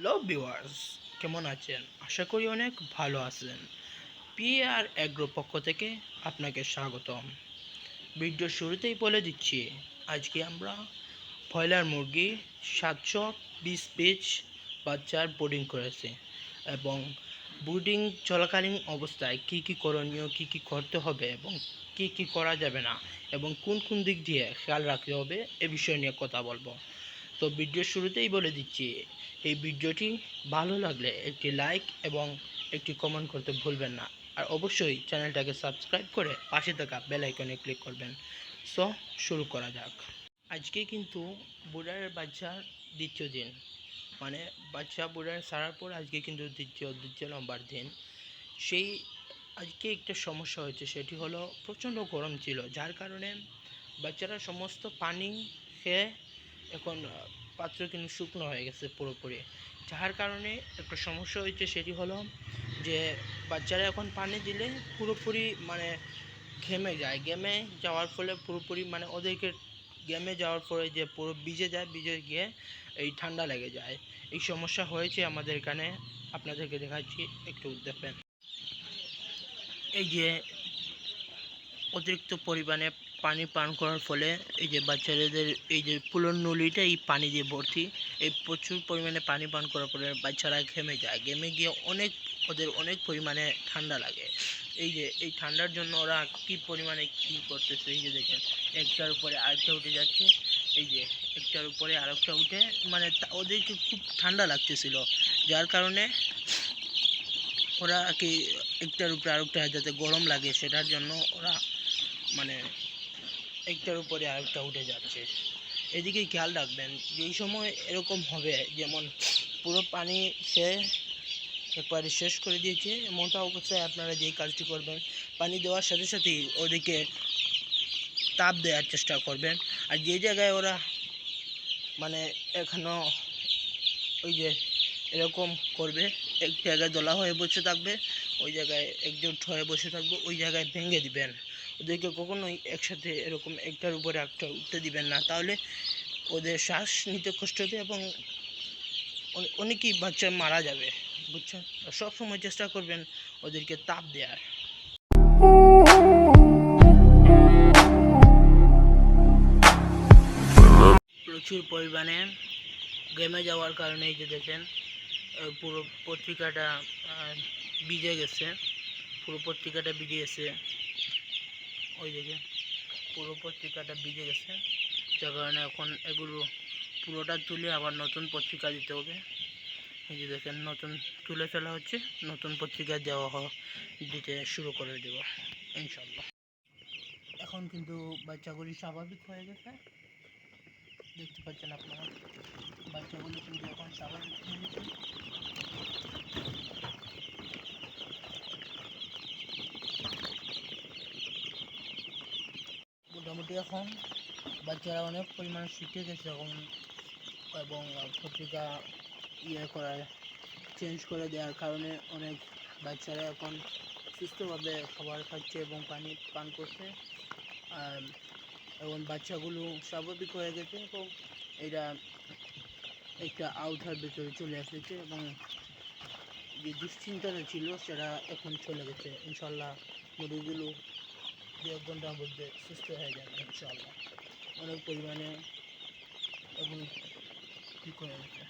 Hello viewers, কেমন আছেন? আশা করি অনেক ভালো আছেন। আর এগ্রো পক্ষ থেকে আপনাকে স্বাগতম। ভিডিওর শুরুতেই বলে দিচ্ছি, আজকে আমরা ব্রয়লার মুরগি 720 পিস বাচ্চার ব্রুডিং করেছি এবং ব্রুডিং চলাকালীন অবস্থায় কি কি করণীয়, কি কি করতে হবে এবং কি কি করা যাবে না এবং কোন কোন দিক দিয়ে খেয়াল রাখতে হবে এ বিষয় নিয়ে কথা বলবো। তো ভিডিওর শুরুতেই বলে দিচ্ছি, এই ভিডিওটি ভালো লাগলে একটি লাইক এবং একটি কমেন্ট করতে ভুলবেন না। আর অবশ্যই চ্যানেলটাকে সাবস্ক্রাইব করে পাশে থাকা বেল আইকনে ক্লিক করবেন। সো শুরু করা যাক। আজকে কিন্তু বুড়ার বাচ্চার দ্বিতীয় দিন, মানে বাচ্চা বুড়ার ছাড়ার পর আজকে কিন্তু দ্বিতীয় নম্বর দিন। সেই আজকে একটা সমস্যা হয়েছে, সেটি হলো প্রচণ্ড গরম ছিল, যার কারণে বাচ্চারা সমস্ত পানি খেয়ে এখন পাত্র কিন্তু শুকনো হয়ে গেছে পুরোপুরি। যার কারণে একটা সমস্যা হয়েছে, সেটি হলো যে বাচ্চারা এখন পানি দিলে পুরোপুরি মানে ঘেমে যায়। ঘেমে যাওয়ার ফলে পুরোপুরি মানে ওদেরকে ঘেমে যাওয়ার পরে যে পুরো ভিজে যায়, ভিজে গিয়ে এই ঠান্ডা লেগে যায়। এই সমস্যা হয়েছে আমাদের এখানে, আপনাদেরকে দেখাচ্ছি, একটু দেখবেন। এই যে অতিরিক্ত পরিমাণে পানি পান করার ফলে এই যে বাচ্চাদের এই যে পুরো নলিটা এই পানি দিয়ে ভর্তি। এই প্রচুর পরিমাণে পানি পান করার পরে বাচ্চারা ঘেমে যায়, ঘেমে গিয়ে ওদের অনেক পরিমাণে ঠান্ডা লাগে। এই যে এই ঠান্ডার জন্য ওরা কি পরিমাণে কি করতেছে, এই যে দেখেন একটার উপরে আরেকটা উঠে যাচ্ছে। এই যে একটার উপরে আরেকটা উঠে, মানে ওদেরকে খুব ঠান্ডা লাগতেছিল, যার কারণে ওরা কি একটার উপরে আরেকটা যাতে গরম লাগে সেটার জন্য ওরা মানে একটার উপরে আরেকটা উঠে যাচ্ছে। এদিকে খেয়াল রাখবেন, যেই সময় এরকম হবে, যেমন পুরো পানি সে একবারে শেষ করে দিয়েছে এমনটা অবস্থায় আপনারা যেই কাজটি করবেন, পানি দেওয়ার সাথে সাথেই ওদিকে তাপ দেওয়ার চেষ্টা করবেন। আর যে জায়গায় ওরা মানে এখনও ওই যে এরকম করবে, এক জায়গায় দলা হয়ে বসে থাকবে, ওই জায়গায় একজোট হয়ে বসে থাকবে, ওই জায়গায় ভেঙে দিবেন। ওদেরকে কখনোই একসাথে এরকম একটার উপরে একটা উঠতে দিবেন না, তাহলে ওদের শ্বাস নিতে কষ্ট হবে এবং অনেকেই বাচ্চা মারা যাবে, বুঝছেন? সবসময় চেষ্টা করবেন ওদেরকে তাপ দেওয়ার। প্রচুর পরিমাণে ঘেমে যাওয়ার কারণে এই যে দেখেন পুরো পত্রিকাটা ভিজে গেছে, পুরো পত্রিকাটা ভিজে গেছে, ওই দেখে পুরো পত্রিকাটা ভিজে গেছে, যার কারণে এখন এগুলো পুরোটা তুলে আবার নতুন পত্রিকা দিতে হবে। এই যে দেখেন নতুন তুলে ফেলা হচ্ছে, নতুন পত্রিকা দিতে শুরু করে দেব ইনশাল্লাহ। এখন কিন্তু বাচ্চাগুলি স্বাভাবিক হয়ে গেছে, দেখতে পাচ্ছেন আপনারা, বাচ্চাগুলি কিন্তু এখন স্বাভাবিক হয়ে গেছে। মোটামুটি এখন বাচ্চারা অনেক পরিমাণে শিখে গেছে এখন, এবং পত্রিকা চেঞ্জ করে দেওয়ার কারণে অনেক বাচ্চারা এখন সুস্থভাবে খাবার খাচ্ছে এবং পানি পান করছে। আর এবং বাচ্চাগুলো স্বাভাবিক হয়ে গেছে এবং এটা একটা আওতার ভিতরে চলে এসেছে এবং যে দুশ্চিন্তাটা ছিল সেটা এখন চলে গেছে ইনশাল্লাহ। মুরগিগুলো 1 ঘন্টার মধ্যে সুস্থ হয়ে যাবে ইনশাল্লাহ। অনেক পরিমাণে এখন ঠিক হয়ে গেছে।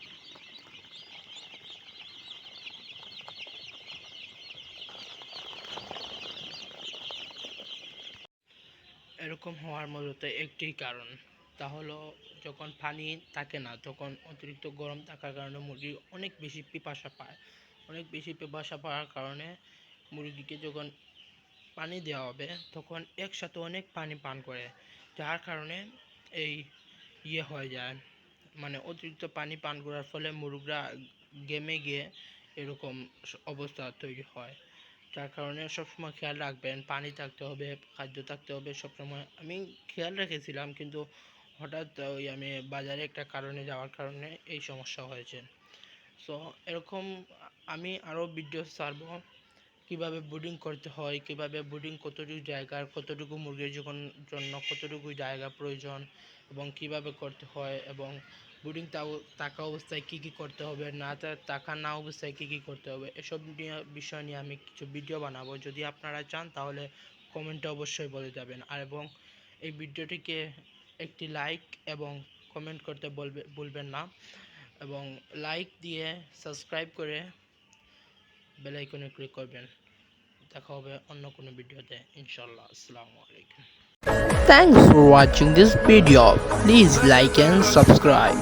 এরকম হওয়ার মূলত একটি কারণ, তা হলো যখন পানি থাকে না তখন অতিরিক্ত গরম থাকার কারণে মুরগি অনেক বেশি পিপাসা পায়। অনেক বেশি পিপাসা পাওয়ার কারণে মুরগিকে যখন পানি দেওয়া হবে তখন একসাথে অনেক পানি পান করে, যার কারণে এই হয়ে যায়, মানে অতিরিক্ত পানি পান করার ফলে মুরগিরা ঘেমে গিয়ে এরকম অবস্থা তৈরি হয়। যার কারণে সবসময় খেয়াল রাখবেন, পানি থাকতে হবে, খাদ্য থাকতে হবে সবসময়। আমি খেয়াল রেখেছিলাম, কিন্তু হঠাৎ আমি বাজারে একটা কারণে যাওয়ার কারণে এই সমস্যা হয়েছে। সো এরকম আমি আরও ভিডিও ছাড়বো, কীভাবে ব্রুডিং করতে হয়, কীভাবে ব্রুডিং কতটুকু জায়গার, কতটুকু মুরগির জন্য কতটুকু জায়গা প্রয়োজন এবং কিভাবে করতে হয় এবং বোর্ডিং থাকা অবস্থায় কী কী করতে হবে, না থাকা না অবস্থায় কী কী করতে হবে, এসব বিষয় নিয়ে আমি কিছু ভিডিও বানাবো। যদি আপনারা চান তাহলে কমেন্টে অবশ্যই বলে যাবেন। আর এবং এই ভিডিওটিকে একটি লাইক এবং কমেন্ট করতে ভুলবেন না, এবং লাইক দিয়ে সাবস্ক্রাইব করে বেল আইকনে ক্লিক করবেন। দেখা হবে অন্য কোনো ভিডিওতে ইনশাআল্লাহ। আসসালামু আলাইকুম। Thanks for watching this video. Please like and subscribe.